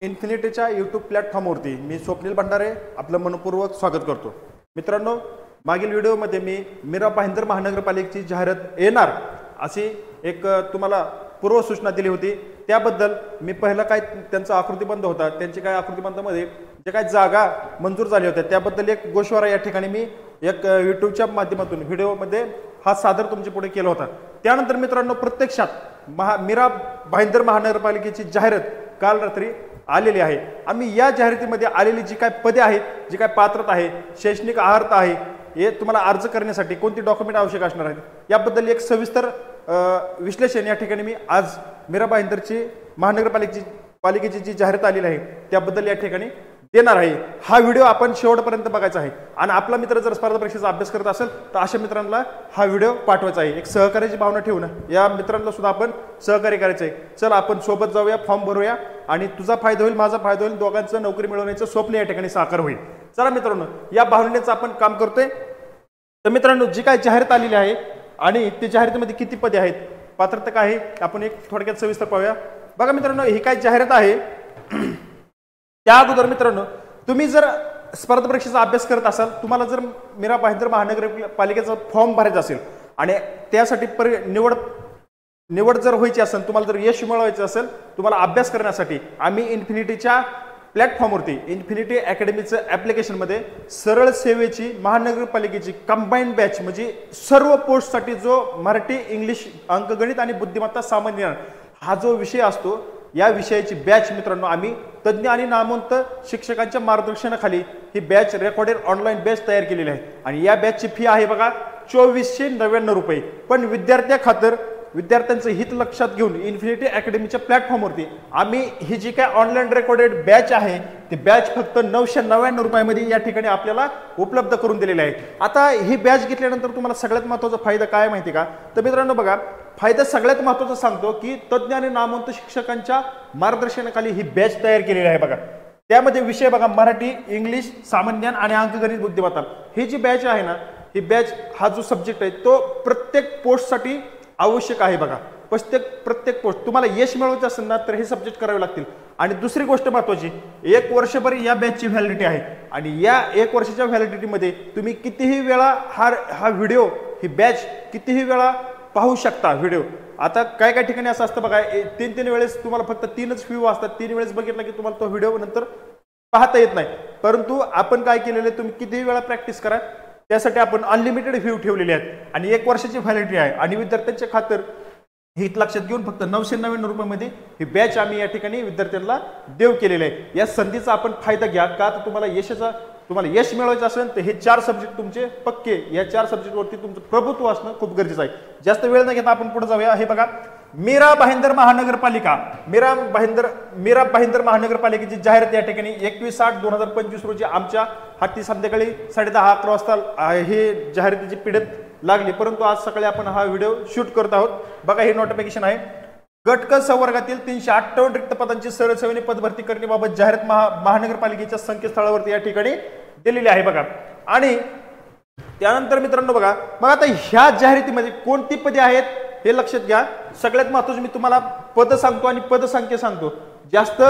इन्फिनिटीच्या यूट्यूब प्लॅटफॉर्मवरती मी स्वप्नील भंडारे आपलं मनपूर्वक स्वागत करतो। मित्रांनो, मागील व्हिडिओमध्ये मी मीरा भाईंदर महानगरपालिकेची जाहिरात येणार अशी एक तुम्हाला पूर्वसूचना दिली होती। त्याबद्दल मी पहिला काय त्यांचा आकृतिबंध होता, त्यांची काय आकृतिबंधामध्ये जे काय जागा मंजूर झाल्या होत्या त्याबद्दल एक गोषवारा या ठिकाणी मी एक यूट्यूबच्या माध्यमातून व्हिडिओमध्ये हा सादर तुमच्या पुढे केला होता। त्यानंतर मित्रांनो, प्रत्यक्षात मीरा भाईंदर महानगरपालिकेची जाहिरात काल रात्री आलेली आहे। आम्ही या जाहिरातीमध्ये आलेली जी काय पदे आहेत, जी काय पात्रता आहे, शैक्षणिक अर्हता आहे, हे तुम्हाला अर्ज करण्यासाठी कोणती डॉक्युमेंट आवश्यक असणार आहेत याबद्दल एक सविस्तर विश्लेषण या ठिकाणी मी आज मीरा भाईंदरची महानगरपालिकेची जी जाहिरात आलेली आहे त्याबद्दल या ठिकाणी देणार आहे। हा व्हिडिओ आपण शेवटपर्यंत बघायचा आहे आणि आपला मित्र जर स्पर्धा परीक्षेचा अभ्यास करत असेल तर अशा मित्रांना हा व्हिडिओ पाठवायचा आहे। एक सहकार्याची भावना ठेवून या मित्रांना सुद्धा आपण सहकार्य करायचं आहे। चला आपण सोबत जाऊया, फॉर्म भरूया आणि तुझा फायदा होईल, माझा फायदा होईल, दोघांचं नोकरी मिळवण्याचं स्वप्न या ठिकाणी साकार होईल। चला मित्रांनो, या भावनेचं आपण काम करतोय। तर मित्रांनो, जी काय जाहिरात आलेली आहे आणि त्या जाहिरातीमध्ये किती पदे आहेत, पात्रता काय आहे, आपण एक थोडक्यात सविस्तर पाहूया। बघा मित्रांनो, ही काय जाहिरात आहे त्या अगोदर मित्रांनो, तुम्ही जर स्पर्धा परीक्षेचा अभ्यास करत असाल, तुम्हाला जर मीरा भाईंदर महानगरपालिकेचा फॉर्म भरायचा असेल आणि त्यासाठी निवड जर व्हायची असेल, तुम्हाला जर यश मिळवायचं असेल, तुम्हाला अभ्यास करण्यासाठी आम्ही इन्फिनिटीच्या प्लॅटफॉर्मवरती इन्फिनिटी अकॅडमीचं ॲप्लिकेशनमध्ये सरळ सेवेची महानगरपालिकेची कंबाईंड बॅच म्हणजे सर्व पोस्टसाठी जो मराठी, इंग्लिश, अंकगणित आणि बुद्धिमत्ता सामान्य ज्ञान हा जो विषय असतो, या विषयाची बॅच मित्रांनो आम्ही तज्ज्ञ आणि नामवंत शिक्षकांच्या मार्गदर्शनाखाली ही बॅच रेकॉर्डेड ऑनलाईन बॅच तयार केलेली आहे आणि या बॅचची फी आहे बघा 2499 रुपये। पण विद्यार्थ्यांचं हित लक्षात घेऊन इन्फिनिटी अकॅडमीच्या प्लॅटफॉर्मवरती आम्ही ही जी काय ऑनलाईन रेकॉर्डेड बॅच आहे ती बॅच फक्त 999 रुपयामध्ये या ठिकाणी आपल्याला उपलब्ध करून दिलेली आहे। आता ही बॅच घेतल्यानंतर तुम्हाला सगळ्यात महत्त्वाचा फायदा काय माहिती का? तर मित्रांनो बघा, फायदा सगळ्यात महत्त्वाचा सांगतो की तज्ज्ञ आणि नामवंत शिक्षकांच्या मार्गदर्शनाखाली ही बॅच तयार केलेली आहे। बघा, त्यामध्ये विषय बघा मराठी, इंग्लिश, सामान्य ज्ञान आणि अंकगणित बुद्धिमत्ता। ही जी बॅच आहे ना, ही बॅच हा जो सब्जेक्ट आहे तो प्रत्येक पोस्टसाठी आवश्यक आहे। बघा, प्रत्येक पोस्ट तुम्हाला यश मिळवायचं असेल ना तर हे सब्जेक्ट करावे लागतील। आणि दुसरी गोष्ट महत्त्वाची, 1 वर्षभर या बॅचची व्हॅलिडिटी आहे आणि या 1 वर्षाच्या व्हॅलिडिटीमध्ये तुम्ही कितीही वेळा हा व्हिडिओ, ही बॅच कितीही वेळा पाहू शकता व्हिडिओ। आता काय काय ठिकाणी असं असतं बघा, 3 वेळेस तुम्हाला फक्त 3च व्ह्यू असतात, 3 वेळेस बघितलं की तुम्हाला तो व्हिडिओ नंतर पाहता येत नाही। परंतु आपण काय केलेलं आहे, तुम्ही कितीही वेळा प्रॅक्टिस करा, त्यासाठी आपण अनलिमिटेड व्ह्यू ठेवलेले आहेत आणि 1 वर्षाची व्हॅलिडिटी आहे आणि विद्यार्थ्यांच्या खातर हित लक्षात घेऊन फक्त 999 रुपयामध्ये ही बॅच आम्ही या ठिकाणी विद्यार्थ्यांना देव केलेले आहे। या संधीचा आपण फायदा घ्या का? तर तुम्हाला यश मिळवायचं असेल तर हे 4 सब्जेक्ट तुमचे पक्के, या 4 सब्जेक्टवरती तुमचं प्रभुत्व असणं खूप गरजेचं आहे। जास्त वेळ न घेता आपण पुढे जाऊया। हे बघा, मीरा भाईंदर भाईंदर महानगरपालिकेची जाहिरात या ठिकाणी 21/8/2025 रोजी आमच्या हाती संध्याकाळी 10:30-11 वाजता हे जाहिरातीची पिढत लागली, परंतु आज सकाळी आपण हा व्हिडिओ शूट करत आहोत। बघा, हे नोटिफिकेशन आहे। गट क संवर्गातील 358 रिक्त पदांची सरळ सेवेने पदभरती करण्याबाबत जाहिरात महानगरपालिकेच्या संकेतस्थळावरती या ठिकाणी दिलेली आहे। बघा, आणि त्यानंतर मित्रांनो बघा, मग आता ह्या जाहिरातीमध्ये कोणती पदे आहेत हे लक्षात घ्या। सगळ्यात महत्त्वाचं मी तुम्हाला पद सांगतो आणि पदसंख्या सांगतो। जास्त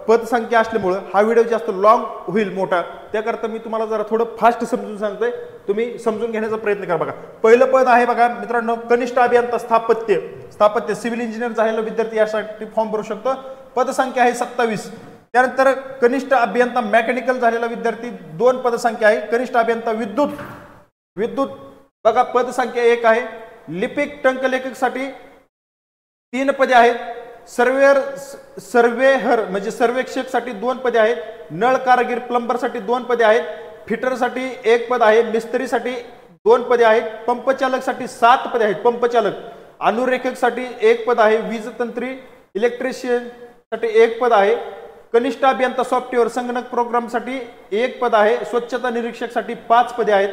पदसंख्या असल्यामुळे हा व्हिडिओ जास्त लॉंग होईल, मोठा, त्याकरता मी तुम्हाला जरा थोडं फास्ट समजून सांगतोय, तुम्ही समजून घेण्याचा प्रयत्न करा। बघा, पहिलं पद आहे बघा मित्रांनो, कनिष्ठ अभियंता स्थापत्य सिव्हिल इंजिनियर झालेला विद्यार्थी यासाठी फॉर्म भरू शकतो। पदसंख्या आहे 27। त्यानंतर कनिष्ठ अभियंता मेकॅनिकल झालेला विद्यार्थी 2 पदसंख्या आहे। कनिष्ठ अभियंता विद्युत बघा, पदसंख्या 1 आहे। लिपिक टंकलेखकसाठी 3 पदे आहेत। सर्वेहर म्हणजे सर्वेक्षकसाठी 2 पदे आहेत। नळ कारागीर प्लंबरसाठी 2 पदे आहेत। फिटरसाठी 1 पद आहे। मिस्त्रीसाठी 2 पदे आहेत। पंपचालकसाठी 7 पदे आहेत। पंपचालक अनुरेखकसाठी 1 पद आहे। वीजतंत्री इलेक्ट्रिशियनसाठी 1 पद आहे। कनिष्ठ अभियंता सॉफ्टवेअर संगणक प्रोग्रामसाठी 1 पद आहे। स्वच्छता निरीक्षकसाठी 5 पदे आहेत।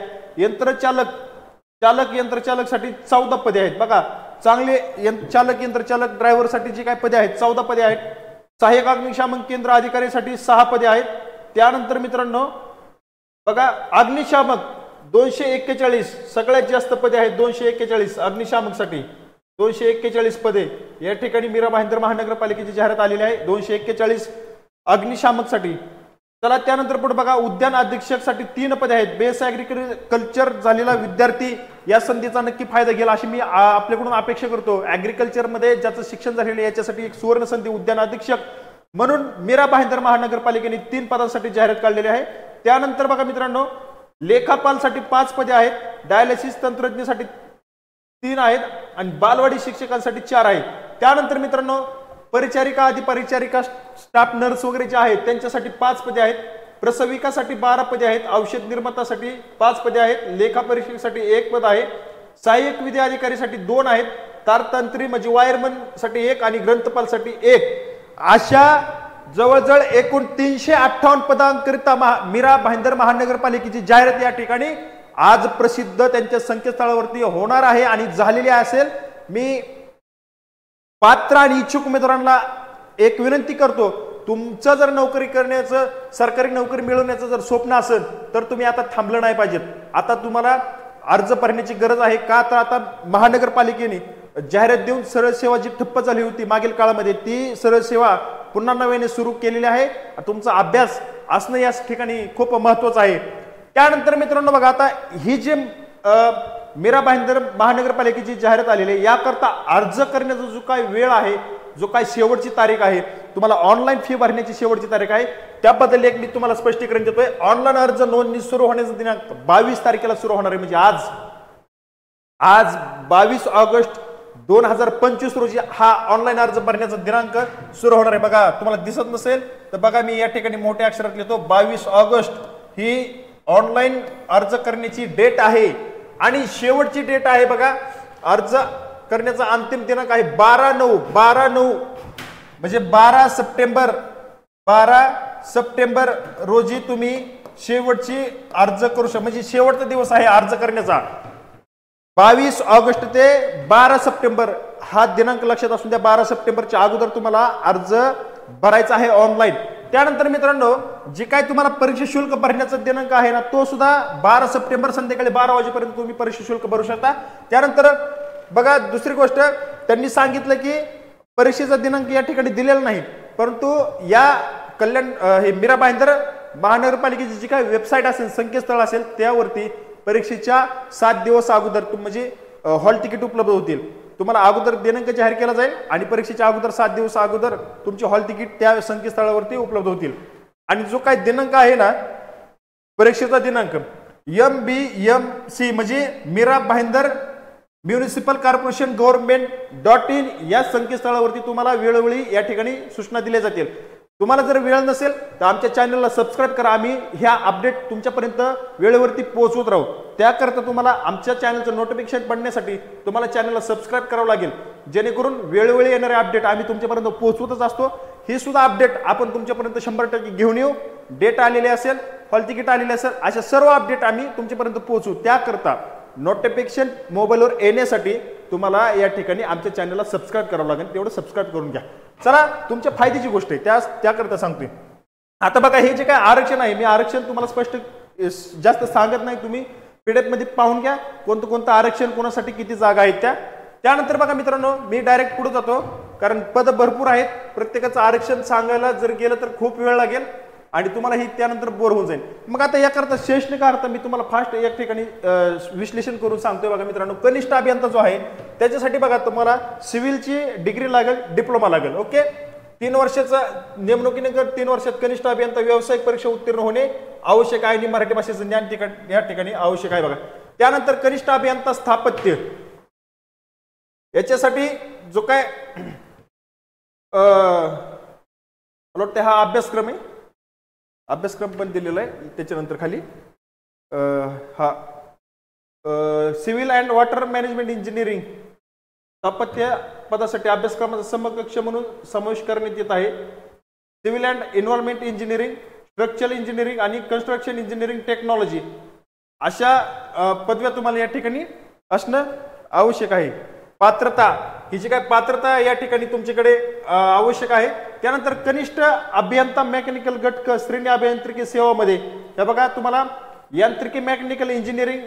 यंत्रचालकसाठी 14 पदे आहेत। बघा, चांगले यंत्रचालक ड्रायव्हरसाठी जी काय पदे आहेत 14 पदे आहेत। सहाय्यक अग्निशामक केंद्र अधिकाऱ्यासाठी 6 पदे आहेत। त्यानंतर मित्रांनो बघा, अग्निशामक 241, सगळ्यात जास्त पदे आहेत 241 अग्निशामकसाठी। 241 पदे या ठिकाणी मीरा भाईंदर महानगरपालिकेची जाहिरात आलेली आहे 241 अग्निशामकसाठी। चला त्यानंतर पुढे बघा उद्यान अधीक्षकसाठी 3 पदे आहेत। बेस ऍग्रिकल्चर झालेला विद्यार्थी या संधीचा नक्की फायदा घेईल अशी मी आपल्याकडून अपेक्षा करतो। ऍग्रिकल्चर मध्ये ज्याचं शिक्षण झालेलं याच्यासाठी एक सुवर्ण संधी उद्यान अधीक्षक म्हणून मीरा भाईंदर महानगरपालिकेने 3 पदांसाठी जाहिरात काढलेली आहे। त्यानंतर बघा मित्रांनो लेखापालसाठी 5 पदे आहेत। डायलिसिस तंत्रज्ञासाठी 3 आहेत आणि बालवाडी शिक्षकांसाठी 4 आहेत। त्यानंतर मित्रांनो परिचारिका अधिपरिचारिका स्टाफ नर्स वगैरे जे आहेत त्यांच्यासाठी 5 पदे आहेत। प्रसविकासाठी 12 पदे आहेत। औषध निर्मातासाठी 5 पदे आहेत। लेखा परीक्षकासाठी 1 पद आहे। सहाय्यक विधी अधिकारीसाठी 2 आहेत। तारतंत्री म्हणजे वायरमन साठी 1 आणि ग्रंथपालसाठी 1 अशा जवळजवळ एकूण 358 पदांकरिता मीरा भाईंदर महानगरपालिकेची जाहिरात या ठिकाणी आज प्रसिद्ध त्यांच्या संकेतस्थळावरती होणार आहे आणि झालेली असेल। मी पात्र आणि इच्छुक उमेदवारांना एक विनंती करतो, तुमचं जर नोकरी करण्याचं सरकारी नोकरी मिळवण्याचं जर स्वप्न असेल तर तुम्ही आता थांबलं नाही पाहिजेत। आता तुम्हाला अर्ज भरण्याची गरज आहे का? तर आता महानगरपालिकेने जाहिरात देऊन सरळ सेवा जी ठप्प झाली होती मागील काळामध्ये ती सरळ सेवा पुन्हा नव्याने सुरू केलेली आहे। तुमचा अभ्यास असणं या ठिकाणी खूप महत्वाचं आहे। त्यानंतर मित्रांनो बघा आता ही जी मीरा भाईंदर महानगरपालिकेची जाहिरात आलेली आहे याकरता अर्ज करण्याचा जो काय वेळ आहे, जो काय शेवटची तारीख आहे, तुम्हाला ऑनलाईन फी भरण्याची शेवटची तारीख आहे त्याबद्दल एक मी तुम्हाला स्पष्टीकरण देतोय। ऑनलाईन अर्ज नोंदणी सुरू होण्याचा दिनांक 22 तारखेला सुरू होणार आहे, म्हणजे आज 22 ऑगस्ट 2025 रोजी हा ऑनलाईन अर्ज भरण्याचा दिनांक सुरू होणार आहे। बघा तुम्हाला दिसत नसेल तर बघा मी या ठिकाणी मोठ्या अक्षरात लिहितो 22 ऑगस्ट ही ऑनलाईन अर्ज करण्याची डेट आहे आणि शेवटची डेट आहे बघा अर्ज करण्याचा अंतिम दिनांक आहे 12/9 म्हणजे 12 सप्टेंबर रोजी तुम्ही शेवटची अर्ज करू शकता, म्हणजे शेवटचा दिवस आहे अर्ज करण्याचा 22 ऑगस्ट ते 12 सप्टेंबर हा दिनांक लक्षात असून त्या 12 सप्टेंबरच्या अगोदर तुम्हाला अर्ज भरायचा आहे ऑनलाईन। त्यानंतर मित्रांनो जे काय तुम्हाला परीक्षा शुल्क भरण्याचा दिनांक आहे ना तो सुद्धा 12 सप्टेंबर संध्याकाळी 12 वाजेपर्यंत तुम्ही परीक्षा शुल्क भरू शकता। त्यानंतर बघा दुसरी गोष्ट त्यांनी सांगितलं की परीक्षेचा दिनांक या ठिकाणी दिलेला नाही, परंतु या हे मीरा भाईंदर महानगरपालिकेची जी काही वेबसाईट असेल संकेतस्थळ असेल त्यावरती परीक्षेच्या 7 दिवस अगोदर म्हणजे हॉल तिकीट उपलब्ध होतील। तुम्हाला अगोदर दिनांक जाहीर केला जाईल आणि परीक्षेच्या अगोदर 7 दिवस अगोदर तुमचे हॉल तिकीट त्या संकेतस्थळावरती उपलब्ध होतील। आणि जो काही दिनांक आहे ना परीक्षेचा दिनांक MBMC म्हणजे मीरा भाईंदर म्युनिसिपल कॉर्पोरेशन गव्हर्नमेंट.in या संकेतस्थळावरती तुम्हाला वेळोवेळी या ठिकाणी सूचना दिल्या जातील। तुम्हाला जर वेळ नसेल तर आमच्या चॅनलला सबस्क्राईब करा, आम्ही ह्या अपडेट तुमच्यापर्यंत वेळेवरती पोहोचवत राहू। त्याकरता तुम्हाला आमच्या चॅनलचं नोटिफिकेशन पडण्यासाठी तुम्हाला चॅनलला सबस्क्राईब करावं लागेल, जेणेकरून वेळोवेळी येणारे अपडेट आम्ही तुमच्यापर्यंत पोहोचवतच असतो। ही सुद्धा अपडेट आपण तुमच्यापर्यंत 100% घेऊन येऊ। डेट आलेली असेल, हॉल तिकीट आलेले असेल, अशा सर्व अपडेट आम्ही तुमच्यापर्यंत पोहोचवू। त्याकरता नोटिफिकेशन मोबाईलवर येण्यासाठी तुम्हाला या ठिकाणी आमच्या चॅनलला सबस्क्राईब करावं लागेल, तेवढं सबस्क्राईब करून घ्या। चला तुमच्या फायद्याची गोष्ट आहे त्याकरता सांगतोय। आता बघा हे जे काय आरक्षण आहे मी आरक्षण तुम्हाला स्पष्ट जास्त सांगत नाही, तुम्ही पीडीएफ मध्ये पाहून घ्या कोणतं आरक्षण कोणासाठी किती जागा आहेत त्या। त्यानंतर बघा मित्रांनो मी डायरेक्ट पुढे जातो कारण पद भरपूर आहेत, प्रत्येकाचं आरक्षण सांगायला जर गेलं तर खूप वेळ लागेल आणि तुम्हाला ही त्यानंतर बोर होऊन जाईल। मग आता याकरता शैक्षणिक मी तुम्हाला फास्ट एक ठिकाणी विश्लेषण करून सांगतोय। बघा मित्रांनो कनिष्ठ अभियंता जो आहे त्याच्यासाठी बघा तुम्हाला सिव्हिलची डिग्री लागेल, डिप्लोमा लागेल। ओके 3 वर्षाचा नेमणुकीनंतर 3 वर्षात कनिष्ठ अभियंता व्यावसायिक परीक्षा उत्तीर्ण होणे आवश्यक आहे आणि मराठी भाषेचं ज्ञान या ठिकाणी आवश्यक आहे। बघा त्यानंतर कनिष्ठ अभियंता स्थापत्य याच्यासाठी जो काय मला वाटतं हा अभ्यासक्रम आहे, अभ्यासक्रम पण दिलेला आहे त्याच्यानंतर खाली हा civil and water management engineering स्थापत्य पदासाठी अभ्यासक्रमाचा समकक्ष म्हणून समावेश करण्यात येत आहे। Civil and environment engineering, structural engineering आणि कन्स्ट्रक्शन इंजिनिअरिंग टेक्नॉलॉजी अशा पदव्या तुम्हाला या ठिकाणी असणं आवश्यक आहे। पात्रता ही जी काय पात्रता या ठिकाणी तुमच्याकडे आवश्यक आहे। त्यानंतर कनिष्ठ अभियंता मेकॅनिकल गट श्रेणी अभियांत्रिकी सेवामध्ये हे बघा तुम्हाला यांत्रिकी मेकॅनिकल इंजिनिअरिंग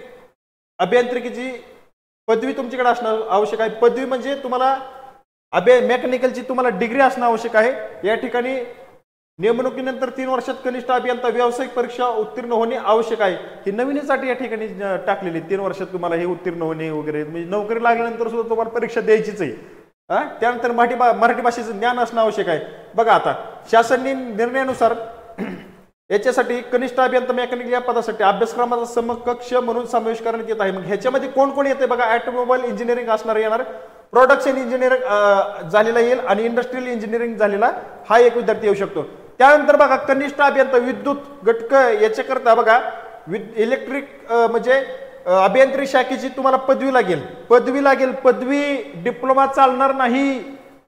अभियांत्रिकीची पदवी तुमच्याकडे असणं आवश्यक आहे। पदवी म्हणजे तुम्हाला मेकॅनिकलची तुम्हाला डिग्री असणं आवश्यक आहे। या ठिकाणी नेमणुकीनंतर 3 वर्षात कनिष्ठ अभियंता व्यावसायिक परीक्षा उत्तीर्ण होणे आवश्यक आहे। ही नवीनसाठी या ठिकाणी टाकलेली 3 वर्षात तुम्हाला हे उत्तीर्ण होणे वगैरे, म्हणजे नोकरी लागल्यानंतर सुद्धा तुम्हाला परीक्षा द्यायचीच आहे। त्यानंतर मराठी भाषेचं ज्ञान असणं आवश्यक आहे। बघा आता शासनाने निर्णयानुसार याच्यासाठी कनिष्ठ अभियंता मेकॅनिकल या पदासाठी अभ्यासक्रमाचा समकक्ष म्हणून समावेश करण्यात येत आहे। मग ह्याच्यामध्ये कोण कोण येते बघा, ऑटोमोबाईल इंजिनिअरिंग असणार येणार, प्रोडक्शन इंजिनिअरिंग झालेला येईल आणि इंडस्ट्रियल इंजिनिअरिंग झालेला हा एक विद्यार्थी येऊ शकतो। त्यानंतर बघा कनिष्ठ अभियंता विद्युत घटक याच्याकरता बघा इलेक्ट्रिक म्हणजे अभियांत्रिकी शाखेची तुम्हाला पदवी लागेल, पदवी डिप्लोमा चालणार नाही,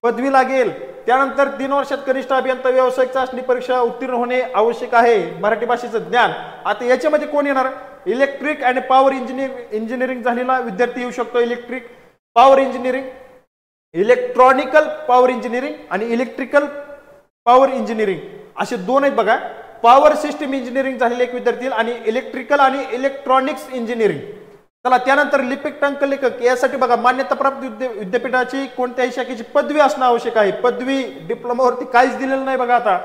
पदवी लागेल। त्यानंतर 3 वर्षात कनिष्ठ अभियंता व्यावसायिक चाचणी परीक्षा उत्तीर्ण होणे आवश्यक आहे। मराठी भाषेचं ज्ञान, आता याच्यामध्ये कोण येणार, इलेक्ट्रिक आणि पॉवर इंजिनिअरिंग झालेला विद्यार्थी येऊ शकतो। Electric power engineering, electronical power engineering आणि इलेक्ट्रिकल पॉवर इंजिनिअरिंग असे 2 आहेत बघा। पॉवर सिस्टीम इंजिनिअरिंग झालेले एक विद्यार्थी आणि इलेक्ट्रिकल आणि इलेक्ट्रॉनिक्स इंजिनिअरिंग। चला त्यानंतर लिपिक टंकलेखक यासाठी बघा मान्यताप्राप्त विद्यापीठाची कोणत्याही शाखेची पदवी असणं आवश्यक आहे। पदवी डिप्लोमावरती काहीच दिलेलं नाही बघा आता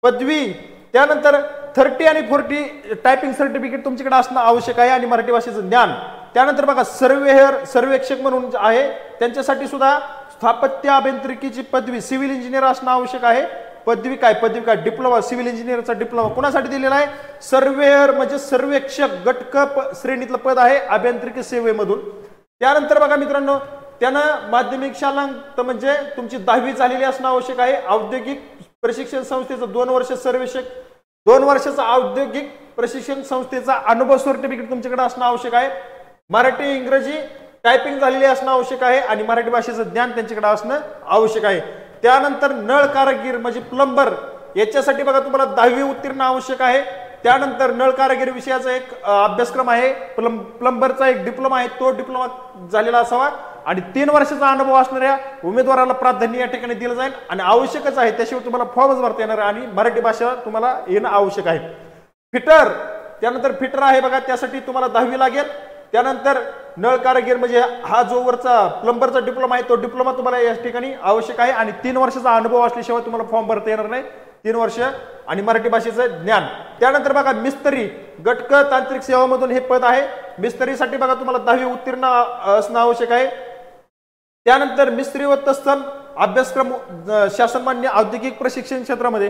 पदवी। त्यानंतर 30 आणि 40 टायपिंग सर्टिफिकेट तुमच्याकडे असणं आवश्यक आहे आणि मराठी भाषेचं ज्ञान। त्यानंतर बघा सर्वेक्षक म्हणून आहे त्यांच्यासाठी सुद्धा स्थापत्य अभियांत्रिकीची पदवी सिव्हिल इंजिनियर असणं आवश्यक आहे। पदवी काय डिप्लोमा, सिव्हिल इंजिनिअरचा डिप्लोमा कोणासाठी दिलेला आहे, सर्वेयर म्हणजे सर्वेक्षक गट क श्रेणीतलं पद आहे अभियांत्रिकी सेवेमधून। त्यानंतर बघा मित्रांनो त्यानं माध्यमिक शालांत म्हणजे तुमची 10वी झालेली असणं आवश्यक आहे। औद्योगिक प्रशिक्षण संस्थेचं 2 वर्ष सर्वेक्षक 2 वर्षाचा औद्योगिक प्रशिक्षण संस्थेचा अनुभव सर्टिफिकेट तुमच्याकडे असणं आवश्यक आहे। मराठी इंग्रजी टायपिंग झालेली असणं आवश्यक आहे आणि मराठी भाषेचं ज्ञान त्यांच्याकडे असणं आवश्यक आहे। त्यानंतर नळ कारागीर म्हणजे प्लंबर याच्यासाठी बघा तुम्हाला 10वी उत्तीर्ण आवश्यक आहे। त्यानंतर नळ कारागीर विषयाचा एक अभ्यासक्रम आहे, प्लंबरचा एक डिप्लोमा आहे, तो डिप्लोमा झालेला असावा आणि 3 वर्षाचा अनुभव असणाऱ्या उमेदवाराला प्राधान्य या ठिकाणी दिलं जाईल आणि आवश्यकच आहे, त्याशिवाय तुम्हाला फॉर्मच भरता येणार आणि मराठी भाषा तुम्हाला येणं आवश्यक आहे। फिटर, त्यानंतर फिटर आहे बघा त्यासाठी तुम्हाला 10वी लागेल। त्यानंतर नळ कारागीर म्हणजे हा जो वरचा प्लंबरचा डिप्लोमा आहे तो डिप्लोमा तुम्हाला या ठिकाणी आवश्यक आहे आणि 3 वर्षाचा अनुभव असल्याशिवाय तुम्हाला फॉर्म भरता येणार नाही, 3 वर्ष आणि मराठी भाषेचं ज्ञान। त्यानंतर बघा मिस्त्री गटक तांत्रिक सेवामधून हे पद आहे, मिस्त्रीसाठी बघा तुम्हाला 10वी उत्तीर्ण असणं आवश्यक आहे। त्यानंतर मिस्त्री व तत्सम अभ्यासक्रम शासनमान्य औद्योगिक प्रशिक्षण क्षेत्रामध्ये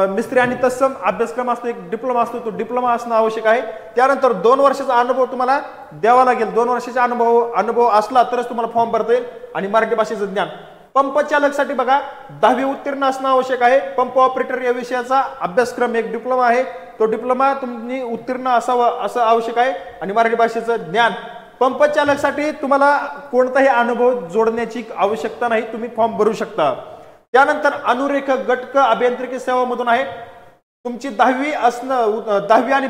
मिस्त्री आणि तत्सम अभ्यासक्रम असतो, एक डिप्लोमा असतो, तो डिप्लोमा असणं आवश्यक आहे। त्यानंतर 2 वर्षाचा अनुभव तुम्हाला द्यावा लागेल, 2 वर्षाचा अनुभव असला तरच तुम्हाला फॉर्म भरता येईल आणि मराठी भाषेचं ज्ञान। पंप चालकसाठी बघा 10वी उत्तीर्ण असणं आवश्यक आहे। पंप ऑपरेटर या विषयाचा अभ्यासक्रम एक डिप्लोमा आहे, तो डिप्लोमा तुम्ही उत्तीर्ण असावा असं आवश्यक आहे आणि मराठी भाषेचं ज्ञान। पंप चालकसाठी तुम्हाला कोणताही अनुभव जोडण्याची आवश्यकता नाही, तुम्ही फॉर्म भरू शकता। त्यानंतर अनुरेखक गटक अभियांत्रिकी सेवामधून आहे, तुमची 10वी असणं 10वी आणि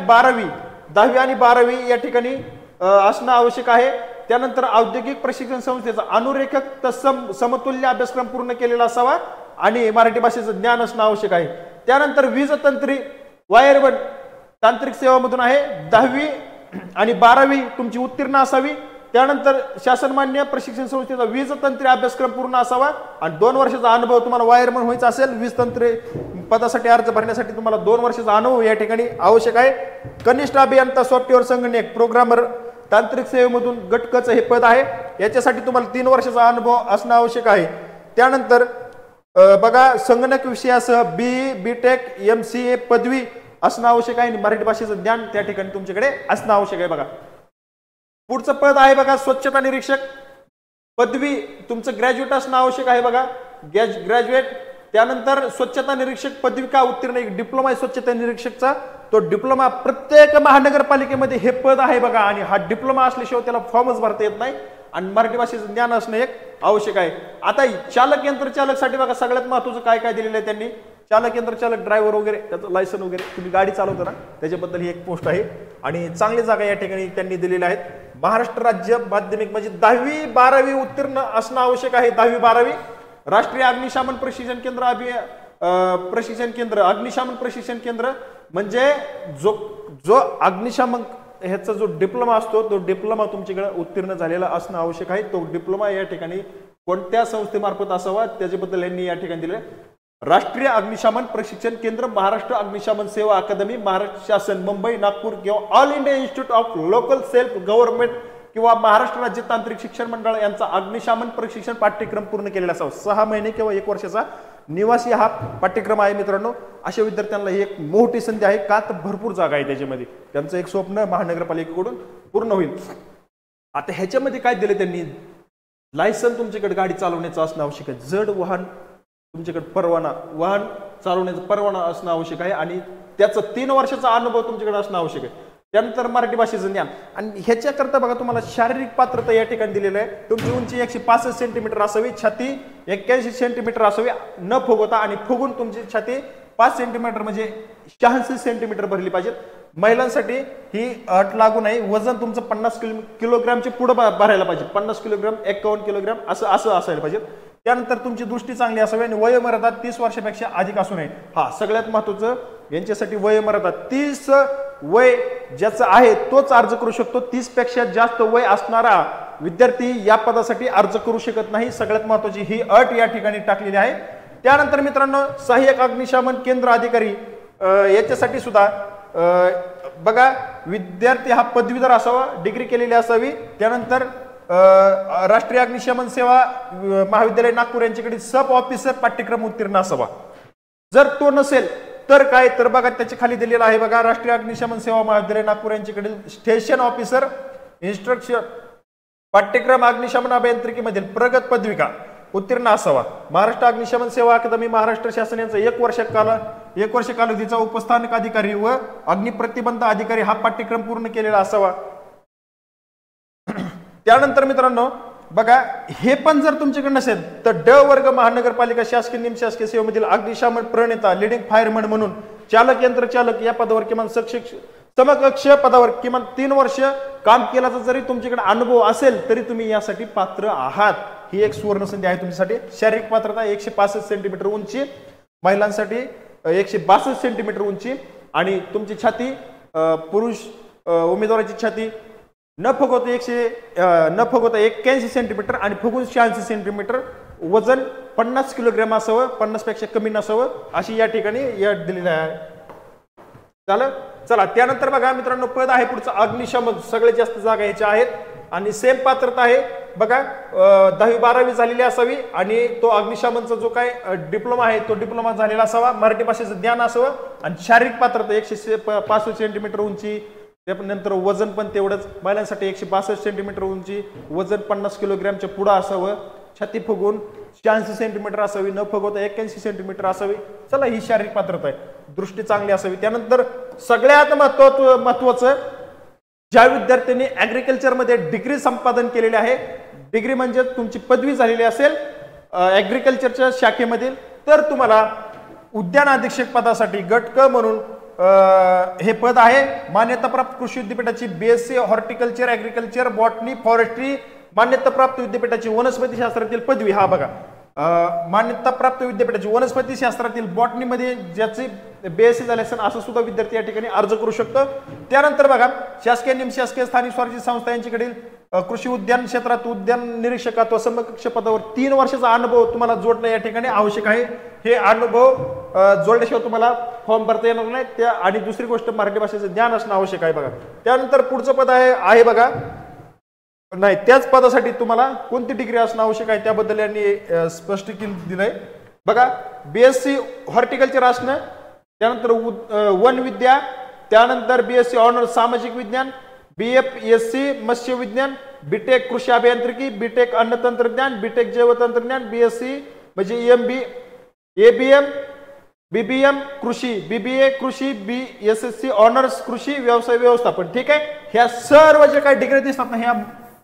12वी या ठिकाणी असणं आवश्यक आहे। त्यानंतर औद्योगिक प्रशिक्षण संस्थेचा अनुरेखक तत्सम समतुल्य अभ्यासक्रम पूर्ण केलेला असावा आणि मराठी भाषेचं ज्ञान असणं आवश्यक आहे। त्यानंतर वीज तंत्री वायरमन तांत्रिक सेवामधून आहे, 10वी आणि 12वी तुमची उत्तीर्ण असावी। त्यानंतर शासनमान्य प्रशिक्षण संस्थेचा वीज तंत्री अभ्यासक्रम पूर्ण असावा आणि 2 वर्षाचा अनुभव तुम्हाला वायरमन व्हायचा असेल, वीज तंत्री पदासाठी अर्ज भरण्यासाठी तुम्हाला 2 वर्षाचा अनुभव या ठिकाणी आवश्यक आहे। कनिष्ठ अभियंता सॉफ्टवेअर संगणक प्रोग्रामर तांत्रिक सेवेमधून गटकचं हे पद आहे, याच्यासाठी तुम्हाला 3 वर्षाचा अनुभव असणं आवश्यक आहे। त्यानंतर बघा संगणक विषयासह BTech MCA पदवी असणं आवश्यक आहे आणि मराठी भाषेचं ज्ञान त्या ठिकाणी तुमच्याकडे असणं आवश्यक आहे। बघा पुढचं पद आहे बघा स्वच्छता निरीक्षक पदवी तुमचं ग्रॅज्युएट असणं आवश्यक आहे बघा, ग्रॅज्युएट। त्यानंतर स्वच्छता निरीक्षक पदविका उत्तीर्ण एक डिप्लोमा आहे स्वच्छता निरीक्षकचा, तो डिप्लोमा प्रत्येक महानगरपालिकेमध्ये हे पद आहे बघा आणि हा डिप्लोमा असल्याशिवाय त्याला फॉर्मच भरता येत नाही आणि मराठी भाषेचं ज्ञान असणं एक आवश्यक आहे। आता चालक यंत्रचालकसाठी बघा सगळ्यात महत्त्वाचं काय काय दिलेलं आहे त्यांनी, चालक यंत्रचालक ड्रायव्हर वगैरे त्याचं लायसन वगैरे तुम्ही गाडी चालवता ना त्याच्याबद्दल ही एक पोस्ट आहे आणि चांगली जागा या ठिकाणी त्यांनी दिलेल्या आहेत। महाराष्ट्र राज्य माध्यमिक म्हणजे 10वी 12वी उत्तीर्ण असणं आवश्यक आहे, 10वी 12वी। राष्ट्रीय अग्निशमन प्रशिक्षण केंद्र अग्निशमन प्रशिक्षण केंद्र म्हणजे जो अग्निशमन ह्याचा जो डिप्लोमा असतो तो डिप्लोमा तुमच्याकडे उत्तीर्ण झालेला असणं आवश्यक आहे। तो डिप्लोमा या ठिकाणी कोणत्या संस्थेमार्फत असावा त्याच्याबद्दल यांनी या ठिकाणी दिले। राष्ट्रीय अग्निशमन प्रशिक्षण केंद्र, महाराष्ट्र अग्निशमन सेवा अकादमी, महाराष्ट्र शासन, मुंबई, नागपूर किंवा all India institute of local self government किंवा महाराष्ट्र राज्य तांत्रिक शिक्षण मंडळ यांचा अग्निशमन प्रशिक्षण पाठ्यक्रम पूर्ण केलेला असावा। 6 महिने किंवा 1 वर्षाचा निवासी हा पाठ्यक्रम आहे मित्रांनो। अशा विद्यार्थ्यांना ही एक मोठी संधी आहे, का तर भरपूर जागा आहे त्याच्यामध्ये। त्यांचं एक स्वप्न महानगरपालिकेकडून पूर्ण होईल। आता ह्याच्यामध्ये काय दिले त्यांनी, लायसन तुमच्याकडे गाडी चालवण्याचं असणं आवश्यक आहे। जड वाहन तुमच्याकडे परवाना, वाहन चालवण्याचा परवाना असणं आवश्यक आहे आणि त्याचा 3 वर्षाचा अनुभव तुमच्याकडे असणं आवश्यक आहे। त्यानंतर मराठी भाषेचं ज्ञान आणि ह्याच्याकरता बघा तुम्हाला शारीरिक पात्रता या ठिकाणी दिलेलं आहे। तुमची उंची 165 सेंटीमीटर असावी, छाती 81 सेंटीमीटर असावी न फुगवता आणि फुगून तुमची छाती 5 सेंटीमीटर म्हणजे 86 सेंटीमीटर भरली पाहिजे। महिलांसाठी ही अट लागू नाही। वजन तुमचं 50 किलोग्रामचे पुढे भरायला पाहिजे, 50 किलोग्राम 51 किलोग्राम असं असायला पाहिजे। त्यानंतर तुमची दृष्टी चांगली असावी आणि वयोमर्यादा 30 वर्षापेक्षा अधिक असू नये। हा सगळ्यात महत्त्वाचं यांच्यासाठी वयोमर्यादा 30 वय ज्याचं आहे तोच अर्ज करू शकतो। 30 पेक्षा जास्त वय असणारा विद्यार्थी या पदासाठी अर्ज करू शकत नाही। सगळ्यात महत्त्वाची ही अट या ठिकाणी टाकलेली आहे। त्यानंतर मित्रांनो सहाय्यक अग्निशमन केंद्र अधिकारी याच्यासाठी सुद्धा बघा विद्यार्थी हा पदवीधर असावा, डिग्री केलेली असावी। त्यानंतर राष्ट्रीय अग्निशमन सेवा महाविद्यालय नागपूर यांच्याकडे सब ऑफिसर पाठ्यक्रम उत्तीर्ण असावा। जर तो नसेल तर काय, तर बघा त्याच्या खाली दिलेला आहे बघा, राष्ट्रीय अग्निशमन सेवा महाविद्यालय नागपूर यांच्याकडे स्टेशन ऑफिसर इन्स्ट्रक्शन पाठ्यक्रम अग्निशमन अभियांत्रिकीमधील प्रगत पदविका उत्तीर्ण असावा। महाराष्ट्र अग्निशमन सेवा अकादमी, महाराष्ट्र शासन यांचा 1 वर्ष कालावधीचा उपस्थानिक अधिकारी व अग्निप्रतिबंध अधिकारी हा पाठ्यक्रम पूर्ण केलेला असावा। त्यानंतर मित्रांनो बघा हे पण जर तुमच्याकडे नसेल तर ड वर्ग महानगरपालिका शासकीय निमशासकीय सेवेमधील अग्निशमन प्रणेता लीडिंग फायरमन म्हणून चालक यंत्रचालक या पदावर किमान समकक्ष पदावर किमान 3 वर्ष काम केल्याचा जरी तुमच्याकडे अनुभव असेल तरी तुम्ही यासाठी पात्र आहात। ही एक सुवर्ण संधी आहे तुमच्यासाठी। शारीरिक पात्रता 165 सेंटीमीटर उंची, महिलांसाठी 162 सेंटीमीटर उंची आणि तुमची छाती पुरुष उमेदवाराची छाती न फुगवता 81 सेंटीमीटर आणि फुगून 86 सेंटीमीटर, वजन 50 किलोग्राम असावं, 50 पेक्षा कमी नसावं अशी या ठिकाणी या दिलेली आहे। चला त्यानंतर बघा मित्रांनो पद आहे पुढचं अग्निशमन, सगळ्यात जास्त जागा याच्या आहेत आणि सेम पात्रता आहे बघा 10वी-12वी झालेली असावी आणि तो अग्निशमनचा जो काय डिप्लोमा आहे तो डिप्लोमा झालेला असावा। मराठी भाषेचं ज्ञान असावं आणि शारीरिक पात्रता 165 सेंटीमीटर उंची, त्यानंतर वजन पण तेवढंच, महिलांसाठी 162 सेंटीमीटर उंची, वजन 50 किलोग्रामच्या पुढे असावं, छाती फुगून 86 सेंटीमीटर असावी, न फुगवता 81 सेंटीमीटर असावी। चला ही शारीरिक पात्रता आहे। दृष्टी चांगली असावी। त्यानंतर सगळ्यात महत्त्वाचं ज्या विद्यार्थ्यांनी ऍग्रिकल्चर मध्ये डिग्री संपादन केलेली आहे, डिग्री म्हणजे तुमची पदवी झालेली असेल ऍग्रिकल्चरच्या शाखेमधील, तर तुम्हाला उद्यान अधीक्षक पदासाठी गट क म्हणून हे पद आहे। मान्यताप्राप्त कृषी विद्यापीठाची BSc horticulture agriculture botany forestry मान्यताप्राप्त विद्यापीठाची वनस्पती शास्त्रातील पदवी, हा बघा मान्यताप्राप्त विद्यापीठाची वनस्पती शास्त्रातील बॉटनी मध्ये ज्याची बीएससी झाले असेल असं सुद्धा विद्यार्थी या ठिकाणी अर्ज करू शकतो। त्यानंतर बघा शासकीय निमशासकीय स्थानिक स्वराज्य संस्था यांच्याकडील कृषी उद्यान क्षेत्रात उद्यान निरीक्षकात्व समकक्ष पदावर 3 वर्षाचा अनुभव तुम्हाला जोडणं या ठिकाणी आवश्यक आहे। हे अनुभव जोडल्याशिवाय तुम्हाला फॉर्म भरता येणार नाही। त्या आणि दुसरी गोष्ट मराठी भाषेचं ज्ञान असणं आवश्यक आहे बघा। त्यानंतर पुढचं पद आहे बघा, नाही त्याच पदासाठी तुम्हाला कोणती डिग्री असणं आवश्यक आहे त्याबद्दल यांनी स्पष्ट दिलंय बघा। बीएससी हॉर्टिकल्चर असणं, त्यानंतर वन विद्या, त्यानंतर बीएससी ऑनर्स सामाजिक विज्ञान, बीएफएससी मत्स्य विज्ञान, बीटेक कृषी अभियांत्रिकी, बीटेक अन्न तंत्रज्ञान, बीटेक जैव तंत्रज्ञान, बीएससी म्हणजे एमबी, एबीएम, बीबीएम कृषी, बीबीए कृषी, बीएसएससी ऑनर्स कृषी व्यवसाय व्यवस्थापन। ठीक आहे, ह्या सर्व जे काही डिग्री दिसतात ना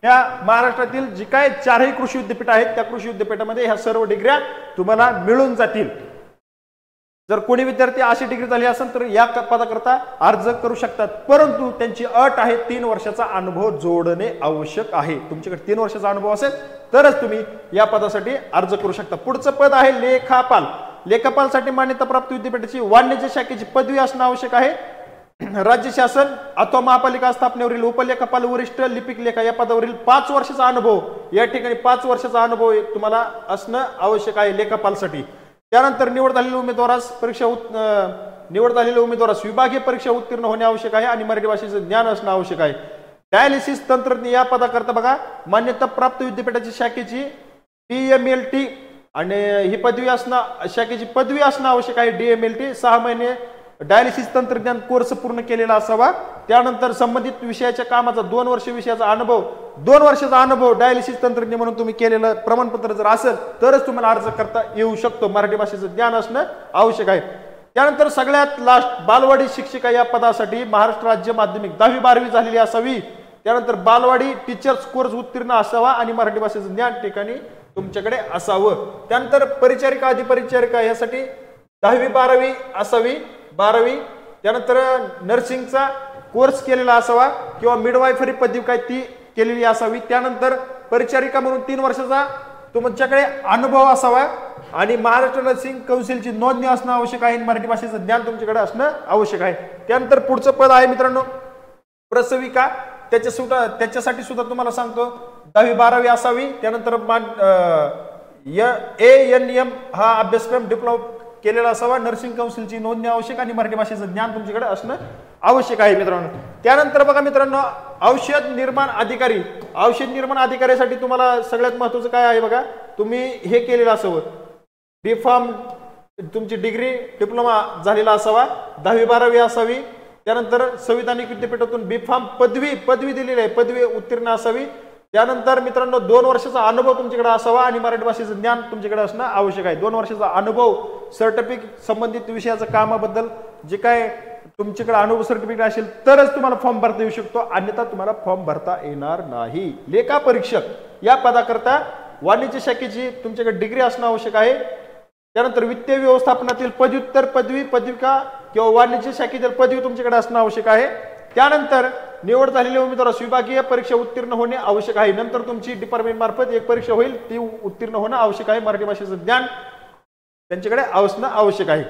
ह्या महाराष्ट्रातील जी काय 4ही कृषी विद्यापीठ आहेत त्या कृषी विद्यापीठामध्ये ह्या सर्व डिग्र्या तुम्हाला मिळून जातील। जर कोणी विद्यार्थी अशी डिग्री झाली असेल तर या पदाकरता अर्ज करू शकतात, परंतु त्यांची अट आहे 3 वर्षाचा अनुभव जोडणे आवश्यक आहे। तुमच्याकडे 3 वर्षाचा अनुभव असेल तरच तुम्ही या पदासाठी अर्ज करू शकता। पुढचं पद आहे लेखापाल। लेखापालसाठी मान्यताप्राप्त विद्यापीठाची वाणिज्य शाखेची पदवी असणं आवश्यक आहे। राज्य शासन अथवा महापालिका स्थापनेवरील उपलेखापाल वरिष्ठ लिपिक लेखा या पदावरील 5 वर्षाचा अनुभव, या ठिकाणी 5 वर्षाचा अनुभव तुम्हाला असणं आवश्यक आहे लेखापालसाठी. त्यानंतर निवड झालेल्या उमेदवारास विभागीय परीक्षा उत्तीर्ण होणे आवश्यक आहे आणि मराठी भाषेचं ज्ञान असणं आवश्यक आहे. डायलिसिस तंत्रज्ञ या पदाकरता बघा मान्यता प्राप्त विद्यापीठाची शाखेची DMLT आणि ही पदवी असणं शाखेची पदवी असणं आवश्यक आहे. DMLT 6 महिने डायलिसिस तंत्रज्ञान कोर्स पूर्ण केलेला असावा. त्यानंतर संबंधित विषयाच्या कामाचा 2 वर्ष विषयाचा अनुभव, 2 वर्षाचा अनुभव डायलिसिस तंत्रज्ञ म्हणून तुम्ही केलेलं प्रमाणपत्र जर असेल तरच तुम्हाला अर्ज करता येऊ शकतो. मराठी भाषेचं ज्ञान असणं आवश्यक आहे. त्यानंतर सगळ्यात लास्ट बालवाडी शिक्षिका या पदासाठी महाराष्ट्र राज्य माध्यमिक 10वी 12वी झालेली असावी. त्यानंतर बालवाडी टीचर्स कोर्स उत्तीर्ण असावा आणि मराठी भाषेचं ज्ञान ठिकाणी तुमच्याकडे असावं. त्यानंतर परिचारिका अधिपरिचारिका यासाठी 10वी 12वी असावी, 12वी. त्यानंतर नर्सिंगचा कोर्स केलेला असावा किंवा मिडवायफरी पदवी काय ती केलेली असावी. त्यानंतर परिचारिका म्हणून 3 वर्षाचा तुमच्याकडे अनुभव असावा आणि महाराष्ट्र नर्सिंग कौन्सिलची नोंदणी असणं आवश्यक आहे. मराठी भाषेचं ज्ञान तुमच्याकडे असणं आवश्यक आहे. त्यानंतर पुढचं पद आहे मित्रांनो प्रसविका. त्याच्यासाठी सुद्धा तुम्हाला सांगतो 10वी 12वी असावी. त्यानंतर ANM हा अभ्यासक्रम डिप्लोमा केलेला असावा. नर्सिंग काउन्सिलची नोंदणी आवश्यक आणि मराठी भाषेचं ज्ञान तुमच्याकडे असणं आवश्यक आहे मित्रांनो. त्यानंतर बघा मित्रांनो औषध निर्माण अधिकारी. औषध निर्माण अधिकाऱ्यासाठी तुम्हाला सगळ्यात महत्त्वाचं काय आहे बघा, तुम्ही हे केलेलं असावं, B.Pharm तुमची डिग्री डिप्लोमा झालेला असावा, 10वी 12वी असावी. त्यानंतर संविधानिक विद्यापीठातून B.Pharm पदवी दिलेली आहे, पदवी उत्तीर्ण असावी. त्यानंतर मित्रांनो 2 वर्षाचा अनुभव तुमच्याकडे असावा आणि मराठी भाषेचं ज्ञान तुमच्याकडे असणं आवश्यक आहे. 2 वर्षाचा अनुभव, सर्टिफिकेट संबंधित विषयाच्या कामाबद्दल जे काय तुमच्याकडे अनुभव सर्टिफिकेट असेल तरच तुम्हाला फॉर्म भरता येऊ शकतो, अन्यथा तुम्हाला फॉर्म भरता येणार नाही. लेखा परीक्षक या पदाकरता वाणिज्य शाखेची तुमच्याकडे डिग्री असणं आवश्यक आहे. त्यानंतर वित्तीय व्यवस्थापनातील पदव्युत्तर पदविका किंवा वाणिज्य शाखेतील पदवी तुमच्याकडे असणं आवश्यक आहे. त्यानंतर निवड झालेल्या उमेदवारास विभागीय परीक्षा उत्तीर्ण होणे आवश्यक आहे. नंतर तुमची डिपार्टमेंट मार्फत एक परीक्षा होईल, ती उत्तीर्ण होणं आवश्यक आहे. मराठी भाषेचं ज्ञान त्यांच्याकडे असणं आवश्यक आहे.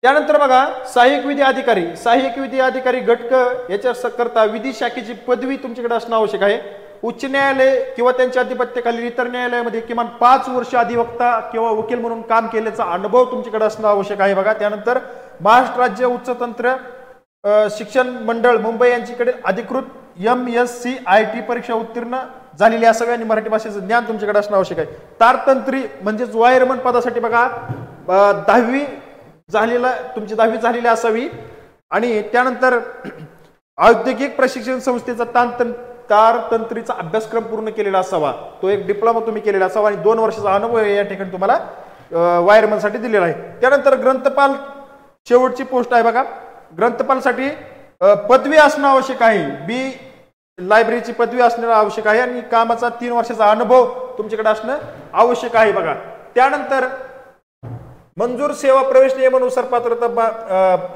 त्यानंतर बघा सहाय्यक विधी अधिकारी घटक याच्या करता विधी शाखेची पदवी तुमच्याकडे असणं आवश्यक आहे. उच्च न्यायालय किंवा त्यांच्या अधिपत्याखालील इतर न्यायालयामध्ये किमान 5 वर्ष अधिवक्ता किंवा वकील म्हणून काम केल्याचा अनुभव तुमच्याकडे असणं आवश्यक आहे बघा. त्यानंतर महाराष्ट्र राज्य उच्च तंत्र शिक्षण मंडळ मुंबई यांच्याकडे अधिकृत MSCIT परीक्षा उत्तीर्ण झालेली असावी आणि मराठी भाषेचं ज्ञान तुमच्याकडे असणं आवश्यक आहे. तारतंत्री म्हणजेच वायरमन पदासाठी बघा 10वी झालेली असावी आणि त्यानंतर औद्योगिक प्रशिक्षण संस्थेचा तारतंत्रीचा अभ्यासक्रम पूर्ण केलेला असावा, तो एक डिप्लोमा तुम्ही केलेला असावा आणि 2 वर्षाचा अनुभव या ठिकाणी तुम्हाला वायरमन साठी दिलेला आहे. त्यानंतर ग्रंथपाल शेवटची पोस्ट आहे बघा, ग्रंथपालसाठी पदवी असणं आवश्यक आहे. लायब्ररीची पदवी असणं आवश्यक आहे आणि कामाचा 3 वर्षाचा अनुभव तुमच्याकडे असणं आवश्यक आहे बघा. त्यानंतर मंजूर सेवा प्रवेश नियमानुसार पात्रता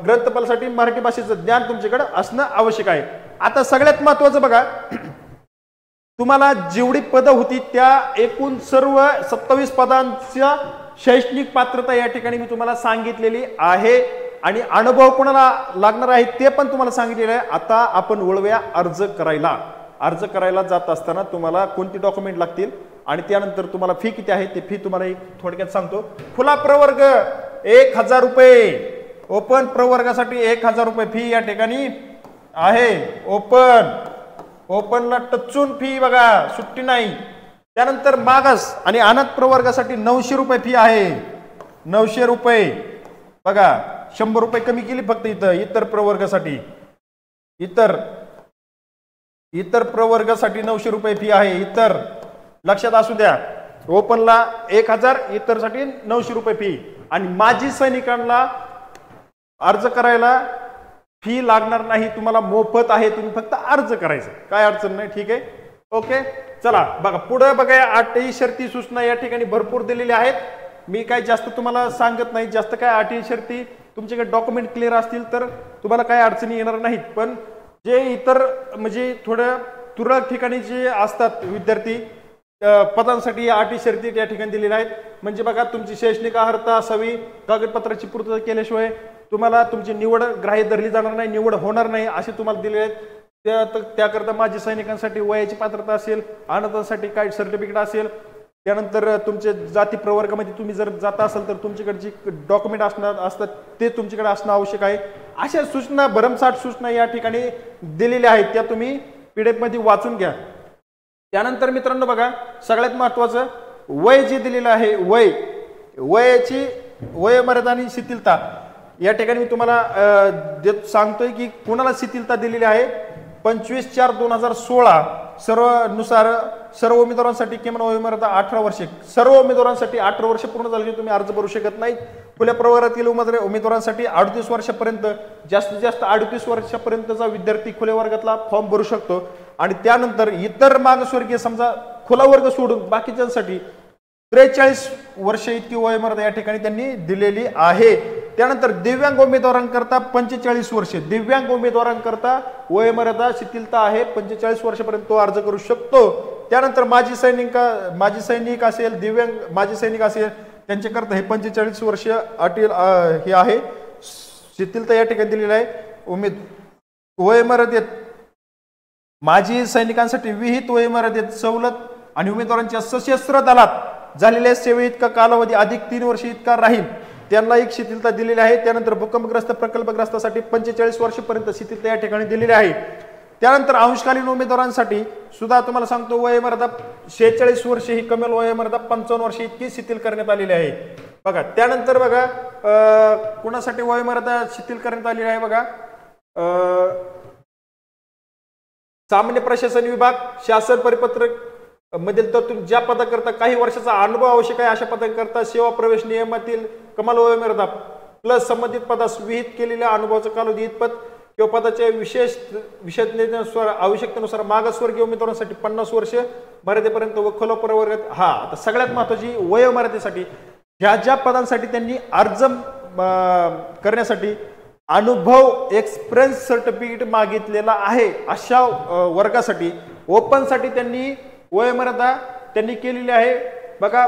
ग्रंथपालसाठी मराठी भाषेचं ज्ञान तुमच्याकडे असणं आवश्यक आहे. आता सगळ्यात महत्वाचं बघा, तुम्हाला जेवढी पदं होती त्या एकूण सर्व 27 पदांच्या शैक्षणिक पात्रता या ठिकाणी मी तुम्हाला सांगितलेली आहे आणि अनुभव कोणाला लागणार आहे ते पण तुम्हाला सांगितलेलं आहे. आता आपण वळूया अर्ज करायला जात असताना तुम्हाला कोणती डॉक्युमेंट लागतील आणि त्यानंतर तुम्हाला फी किती आहे ते फी तुम्हाला थोडक्यात सांगतो. खुला प्रवर्ग 1000 रुपये, ओपन प्रवर्गासाठी 1000 रुपये फी या ठिकाणी आहे. ओपनला टचून फी बघा, सुट्टी नाही. त्यानंतर मागास आणि अनाथ प्रवर्गासाठी 900 रुपये फी आहे. 900 रुपये बघा, 100 रुपये कमी केली फक्त इथं. इतर प्रवर्गासाठी 900 रुपये फी आहे. इतर लक्षात असू द्या, ओपनला 1000, इतर साठी 900 रुपये फी. आणि माजी सैनिकांना अर्ज करायला फी लागणार नाही, तुम्हाला मोफत आहे, तुम्ही फक्त अर्ज करायचं, काय अडचण नाही. ठीक आहे, ओके. चला बघा पुढे बघा, अटी शर्ती सूचना या ठिकाणी भरपूर दिलेल्या आहेत. मी काय जास्त तुम्हाला सांगत नाही, जास्त काय अटी शर्ती तुमच्याकडे डॉक्युमेंट क्लिअर असतील तर तुम्हाला काय अडचणी येणार नाहीत. पण जे इतर म्हणजे थोडं तुरळक ठिकाणी जे असतात विद्यार्थी पदांसाठी या अटी शर्ती या ठिकाणी दिलेल्या आहेत. म्हणजे बघा, तुमची शैक्षणिक अर्हता असावी, कागदपत्राची पूर्तता केल्याशिवाय तुम्हाला तुमची निवड ग्राह्य धरली जाणार नाही, निवड होणार नाही असे तुम्हाला दिले आहेत। त्याकरता माजी सैनिकांसाठी वयाची पात्रता असेल, अनाथांसाठी काय सर्टिफिकेट असेल, त्यानंतर तुमचे जाती प्रवर्गामध्ये तुम्ही जर जाता असाल तर तुमच्याकडची डॉक्युमेंट असतात ते तुमच्याकडे असणं आवश्यक आहे। अशा सूचना भरमसाठ सूचना या ठिकाणी दिलेल्या आहेत, त्या तुम्ही PDF मध्ये वाचून घ्या। त्यानंतर मित्रांनो बघा, सगळ्यात महत्त्वाचं वय जे दिलेलं आहे, वयाची वयोमर्यादा आणि शिथिलता या ठिकाणी मी तुम्हाला सांगतोय की कोणाला शिथिलता दिलेली आहे। 25/4/2016 सर्व उमेदवारांसाठी किमान वयोमर्यादा 18 वर्षे, सर्व उमेदवारांसाठी 18 वर्ष पूर्ण झाल्याशिवाय तुम्ही अर्ज भरू शकत नाही। खुल्या प्रवर्गातील उमेदवारांसाठी 38 वर्षापर्यंत, जास्तीत जास्त 38 वर्षापर्यंतचा विद्यार्थी खुल्या वर्गातला फॉर्म भरू शकतो। आणि त्यानंतर इतर मागासवर्गीय, समजा खुला वर्ग सोडून बाकीच्यांसाठी 43 वर्ष इतकी वयोमर्यादा या ठिकाणी त्यांनी दिलेली आहे। त्यानंतर दिव्यांग उमेदवारांकरता 45 वर्ष, दिव्यांग उमेदवारांकरता वयोमर्यादा शिथिलता आहे, 45 वर्षापर्यंत तो अर्ज करू शकतो। त्यानंतर माजी सैनिक असेल, दिव्यांग माजी सैनिक असेल त्यांच्याकरता हे 45 वर्ष अटील हे आहे, शिथिलता या ठिकाणी दिलेली आहे। वयोमर्यादेत माजी सैनिकांसाठी विहित वयोमर्यादेत सवलत आणि उमेदवारांच्या सशस्त्र दलात झालेल्या सेवेइतका कालावधी अधिक 3 वर्ष इतका राहील, त्यांना एक शिथिलता दिलेली आहे। त्यानंतर भूकंपग्रस्त प्रकल्पग्रस्तासाठी 45 वर्षापर्यंत शिथिलता या ठिकाणी दिलेली आहे। त्यानंतर अंशकालीन उमेदवारांसाठी सुद्धा तुम्हाला सांगतो वयोमर्यादा 46 वर्ष ही कमाल वयोमर्यादा 55 वर्ष इतकी शिथिल करण्यात आलेली आहे बघा। त्यानंतर बघा कुणासाठी वयोमर्यादा शिथिल करण्यात आलेली आहे बघा, सामान्य प्रशासन विभाग शासन परिपत्रक मधील तरतूद ज्या पदाकरता काही वर्षाचा अनुभव आवश्यक आहे अशा पदाकरता सेवा प्रवेश नियमातील कमाल वयोमर्यादा प्लस संबंधित पदास विहित केलेल्या अनुभवाचा कालावधी इतपत किंवा पदाच्या विशेषतेनुसार आवश्यकतेनुसार मागासवर्गीय उमेदवारांसाठी 50 वर्ष मर्यादेपर्यंत व खुला प्रवर्गात। आता सगळ्यात महत्त्वाची वयोमर्यादेसाठी ज्या पदांसाठी त्यांनी अर्ज करण्यासाठी अनुभव एक्सपिरियन्स सर्टिफिकेट मागितलेला आहे अशा वर्गासाठी ओपनसाठी त्यांनी वयोमर्यादा त्यांनी केलेली आहे बघा।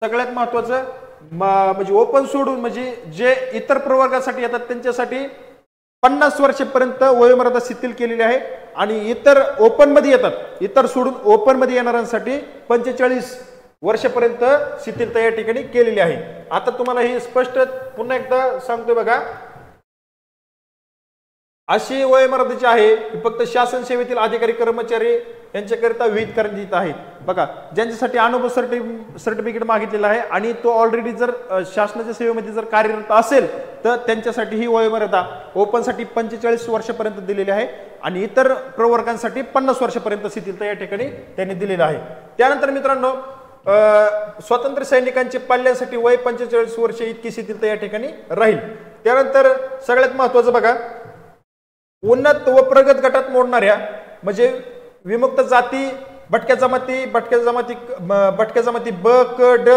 सगळ्यात महत्त्वाचं म्हणजे ओपन सोडून म्हणजे जे इतर प्रवर्गासाठी येतात त्यांच्यासाठी 50 वर्षापर्यंत वयोमर्यादा शिथिल केलेली आहे आणि इतर ओपन मध्ये येतात, इतर सोडून ओपन मध्ये येणाऱ्यांसाठी 45 वर्षापर्यंत शिथिलता या ठिकाणी केलेली आहे। आता तुम्हाला हे स्पष्ट पुन्हा एकदा सांगतोय बघा, अशी वयोमर्यादा आहे फक्त शासन सेवेतील अधिकारी कर्मचारी यांच्याकरिता विहित करण्यात येत आहे बघा। ज्यांच्यासाठी अनुभव सर्टिफिकेट मागितलेला आहे आणि तो ऑलरेडी जर शासनाच्या सेवेमध्ये जर कार्यरत असेल तर त्यांच्यासाठी ही वयोमर्यादा ओपनसाठी 45 वर्षापर्यंत दिलेली आहे आणि इतर प्रवर्गांसाठी 50 वर्षापर्यंत शिथिलता या ठिकाणी त्यांनी दिलेला आहे। त्यानंतर मित्रांनो स्वतंत्र सैनिकांचे पाल्यांसाठी वय 45 वर्ष इतकी शिथिलता या ठिकाणी राहील। त्यानंतर सगळ्यात महत्त्वाचं बघा, उन्नत व प्रगत गटात मोडणाऱ्या म्हणजे विमुक्त जाती, भटक्या जमाती ब, क, ड,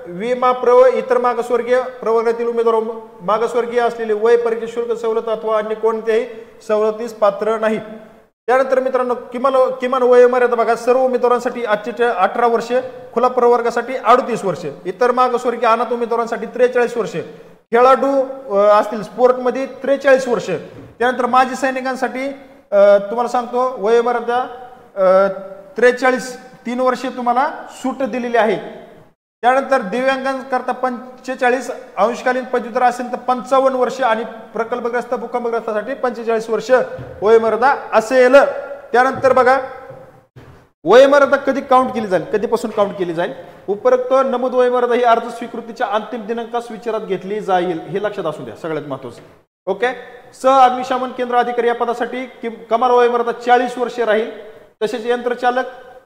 विमा प्रव इतर मागासवर्गीय प्रवर्गातील उमेदवार मागासवर्गीय असलेले वय परीक्षा शुल्क सवलत अथवा अन्य कोणत्याही सवलतीस पात्र नाहीत। त्यानंतर मित्रांनो किमान वयोमर्यादा बघा, सर्व उमेदवारांसाठी 18 वर्ष, खुला प्रवर्गासाठी 38 वर्ष, इतर मागासवर्गीय अनाथ उमेदवारांसाठी 43 वर्ष, खेळाडू असतील स्पोर्टमध्ये 43 वर्ष। त्यानंतर माजी सैनिकांसाठी तुम्हाला सांगतो वयोमर्यादा 43 3 वर्षे तुम्हाला सूट दिलेली आहे। त्यानंतर दिव्यांगांकरता 45, अंशकालीन पदवीधर असेल तर 55 वर्ष आणि प्रकल्पग्रस्त भूकंपग्रस्तासाठी 45 वर्ष वयोमर्यादा असेल। त्यानंतर बघा वयोमर्यादा कधी काउंट केली जाईल, कधीपासून काउंट केली जाईल, उपरोक्त नमूद वयोमर्यादा ही अर्ज स्वीकृतीच्या अंतिम दिनांकास विचारात घेतली जाईल, हे लक्षात असू द्या सगळ्यात महत्त्वाचं। ओके, अग्निशमन केंद्र अधिकारी या पदासाठी कमाल वयोमर्यादा 40 वर्षे राहील। तसेच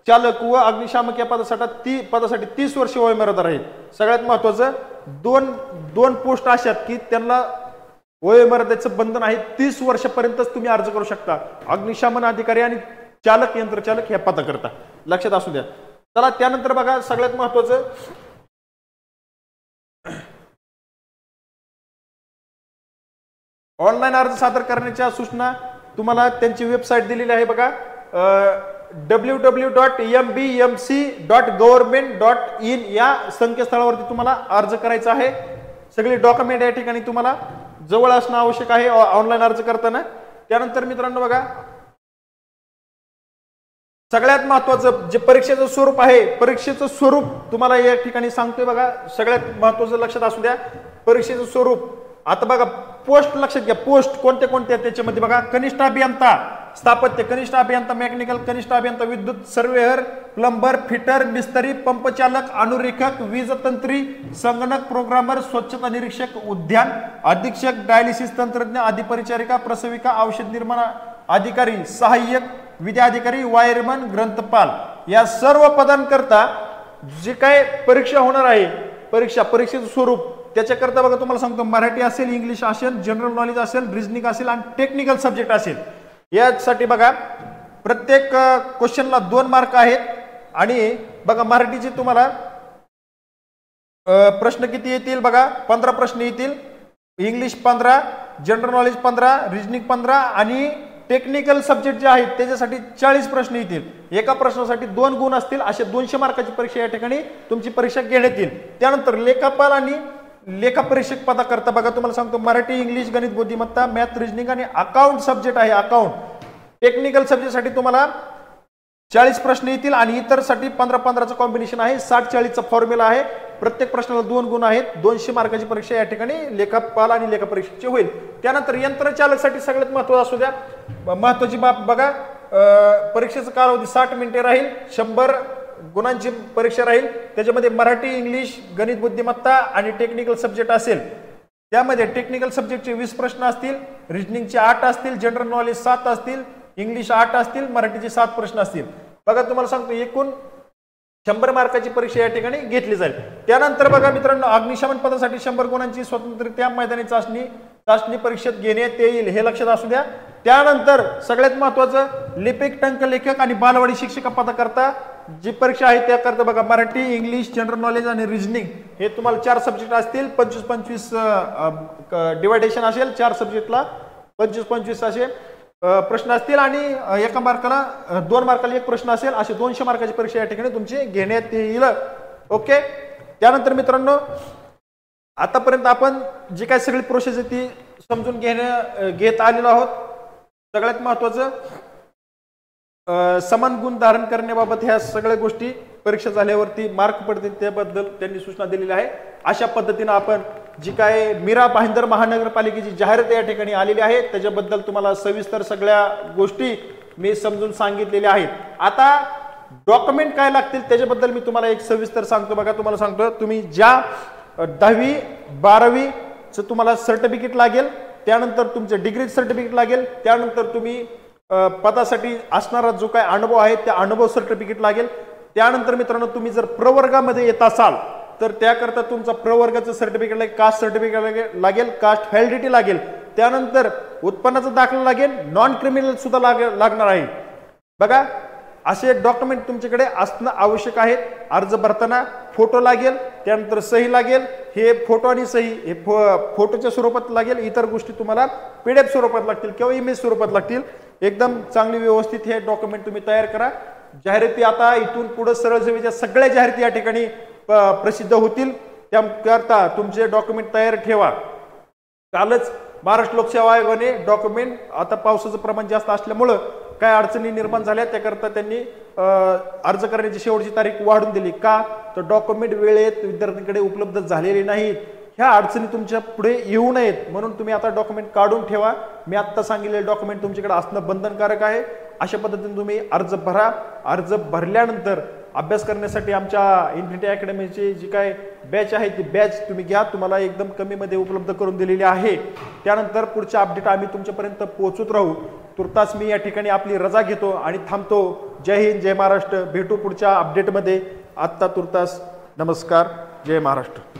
चालक व अग्निशामक या पदासाठी 30 वर्ष वयोमर्यादा राहील। सगळ्यात महत्त्वाचं दोन पोस्ट अशा की त्यांना वयोमर्यादेचं बंधन आहे, 30 वर्षापर्यंतच तुम्ही अर्ज करू शकता, अग्निशमन अधिकारी आणि यंत्रचालक या पदाकरता, लक्षात असू द्या। चला त्यानंतर बघा सगळ्यात महत्त्वाचं ऑनलाईन अर्ज सादर करण्याच्या सूचना तुम्हाला त्यांची वेबसाईट दिलेली आहे बघा, www.mbmc.government.in या संकेतस्थळावरती तुम्हाला अर्ज करायचा आहे। सगळे डॉक्युमेंट या ठिकाणी तुम्हाला जवळ असणं आवश्यक आहे ऑनलाईन अर्ज करताना। त्यानंतर मित्रांनो बघा, सगळ्यात महत्वाचं जे परीक्षेचं स्वरूप आहे, परीक्षेचं स्वरूप तुम्हाला या ठिकाणी सांगतोय बघा, सगळ्यात महत्वाचं लक्षात असू द्या परीक्षेचं स्वरूप। आता बघा पोस्ट लक्षात घ्या, पोस्ट कोणते कोणते आहेत त्याच्यामध्ये बघा, कनिष्ठ अभियंता स्थापत्य, कनिष्ठ अभियंता मेकॅनिकल, कनिष्ठ अभियंता विद्युत, सर्वेअर, प्लंबर, फिटर, मिस्त्री, पंपचालक, अनुरेखक, वीजतंत्री, संगणक प्रोग्रामर, स्वच्छता निरीक्षक, उद्यान अधीक्षक, डायलिसिस तंत्रज्ञ, अधिपरिचारिका, प्रसविका, औषध निर्माण अधिकारी, सहाय्यक विद्या अधिकारी, वायरमन, ग्रंथपाल, या सर्व पदांकरता जे काय परीक्षा होणार आहे, परीक्षेचं स्वरूप त्याच्याकरता बघा तुम्हाला सांगतो, मराठी असेल, इंग्लिश असेल, जनरल नॉलेज असेल, रिजनिंग असेल आणि टेक्निकल सब्जेक्ट असेल। यासाठी बघा प्रत्येक क्वेश्चनला 2 मार्क आहेत आणि बघा मराठीचे तुम्हाला प्रश्न किती येतील बघा, 15 प्रश्न येतील, इंग्लिश 15, जनरल नॉलेज 15, रिजनिंग 15 आणि टेक्निकल सब्जेक्ट जे आहेत त्याच्यासाठी 40 प्रश्न येतील। एका प्रश्नासाठी 2 गुण असतील, अशा 200 मार्काची परीक्षा या ठिकाणी तुमची परीक्षा घेण्यात येईल। त्यानंतर लेखापाल आणि लेखापरीक्षक पदाकरता बघा तुम्हाला सांगतो, मराठी, इंग्लिश, गणित, बुद्धिमत्ता, मॅथ, रिजनिंग आणि अकाउंट सब्जेक्ट आहे, अकाउंट टेक्निकल सब्जेक्टसाठी तुम्हाला 40 प्रश्न येतील आणि इतरसाठी 15-15चं कॉम्बिनेशन आहे, 60-40चा फॉर्म्युला आहे, प्रत्येक प्रश्नाला 2 गुण आहेत, 200 मार्काची परीक्षा या ठिकाणी लेखापाल आणि लेखापरीक्षकची होईल। त्यानंतर यंत्रचालकसाठी सगळ्यात महत्त्वाचं असू द्या, महत्त्वाची बाब बघा, परीक्षेचा कालावधी 60 मिनिटे राहील, 100 गुणांची परीक्षा राहील, त्याच्यामध्ये मराठी, इंग्लिश, गणित, बुद्धिमत्ता आणि टेक्निकल सब्जेक्ट असेल। त्यामध्ये टेक्निकल सब्जेक्टचे 20 प्रश्न असतील, रिजनिंगचे 8 असतील, जनरल नॉलेज 7 असतील, इंग्लिश 8 असतील, मराठीचे 7 प्रश्न असतील। बघा तुम्हाला सांगतो एकूण 100 मार्काची परीक्षा या ठिकाणी घेतली जाईल। त्यानंतर बघा मित्रांनो, अग्निशमन पदासाठी 100 गुणांची स्वतंत्ररित्या मैदानी चाचणी परीक्षेत घेण्यात येईल, हे लक्षात असू द्या। त्यानंतर सगळ्यात महत्वाचं लिपिक, टंकलेखक आणि बालवाडी शिक्षक पदाकरता जी परीक्षा आहे त्याकरता बघा मराठी, इंग्लिश, जनरल नॉलेज आणि रिजनिंग हे तुम्हाला 4 सब्जेक्ट असतील, 25-25 डिवायडेशन असेल, 4 सब्जेक्टला 25-25 असे प्रश्न असतील आणि एका मार्काला 2 मार्काला 1 प्रश्न असेल, असे 200 मार्काची परीक्षा या ठिकाणी तुमची घेण्यात येईल। ओके, त्यानंतर मित्रांनो आतापर्यंत आपण जी काय सगळी प्रोसेस आहे ती समजून घेत आलेलो आहोत। सगळ्यात महत्वाचं समान गुण धारण करण्याबाबत ह्या सगळ्या गोष्टी परीक्षा झाल्यावरती मार्क पडतील त्याबद्दल त्यांनी सूचना दिलेली आहे। अशा पद्धतीने आपण जी काय मीरा भाईंदर महानगरपालिकेची जाहिरात या ठिकाणी आलेली आहे त्याच्याबद्दल तुम्हाला सविस्तर सगळ्या गोष्टी मी समजून सांगितलेल्या आहेत। आता डॉक्युमेंट काय लागतील त्याच्याबद्दल मी तुम्हाला एक सविस्तर सांगतो। बघा तुम्हाला सांगतो, तुम्ही ज्या 10वी 12वी चं तुम्हाला सर्टिफिकेट लागेल, त्यानंतर तुमचं डिग्री सर्टिफिकेट लागेल, त्यानंतर तुम्ही पदासाठी असणारा जो काय अनुभव आहे त्या अनुभव सर्टिफिकेट लागेल। त्यानंतर मित्रांनो तुम्ही जर प्रवर्गामध्ये येत असाल तर त्याकरता तुमचा प्रवर्गाचं सर्टिफिकेट लागेल, कास्ट सर्टिफिकेट लागेल, कास्ट व्हॅलिडिटी लागेल, त्यानंतर उत्पन्नाचा दाखला लागेल, नॉन क्रिमिनल सुद्धा लागणार आहे। बघा असे डॉक्युमेंट तुमच्याकडे असणं आवश्यक आहे। अर्ज भरताना फोटो लागेल, त्यानंतर सही लागेल, हे फोटो आणि सही हे फोटोच्या स्वरूपात लागेल, इतर गोष्टी तुम्हाला PDF स्वरूपात लागतील किंवा इमेज स्वरूपात लागतील। एकदम चांगली व्यवस्थित हे डॉक्युमेंट तुम्ही तयार करा। जाहिराती आता इथून पुढे सरळ सेवेच्या सगळ्या जाहिराती या ठिकाणी प्रसिद्ध होतील, त्याकरता तुमचे डॉक्युमेंट तयार ठेवा। कालच महाराष्ट्र लोकसेवा आयोगाने डॉक्युमेंट, आता पावसाचं प्रमाण जास्त असल्यामुळे काय अडचणी निर्माण झाल्या त्याकरता त्यांनी अर्ज करण्याची शेवटची तारीख वाढवून दिली। का तर डॉक्युमेंट वेळेत विद्यार्थ्यांकडे उपलब्ध झालेले नाहीत, ह्या अडचणी तुमच्या पुढे येऊ नयेत म्हणून तुम्ही आता डॉक्युमेंट काढून ठेवा। मी आता सांगितलेले डॉक्युमेंट तुमच्याकडे असणं बंधनकारक आहे। अशा पद्धतीने तुम्ही अर्ज भरा। अर्ज भरल्यानंतर अभ्यास करण्यासाठी आमच्या इन्फिनिटी अकॅडमीची जी काय बॅच आहे ती बॅच तुम्ही घ्या, तुम्हाला एकदम कमी मध्ये उपलब्ध करून दिलेली आहे। त्यानंतर पुढच्या अपडेट आम्ही तुमच्यापर्यंत पोहोचत राहू। तुर्तास मी या ठिकाणी आपली रजा घेतो आणि थांबतो। जय हिंद, जय महाराष्ट्र। भेटू पुढच्या अपडेटमध्ये। आत्ता तुर्तास नमस्कार, जय महाराष्ट्र।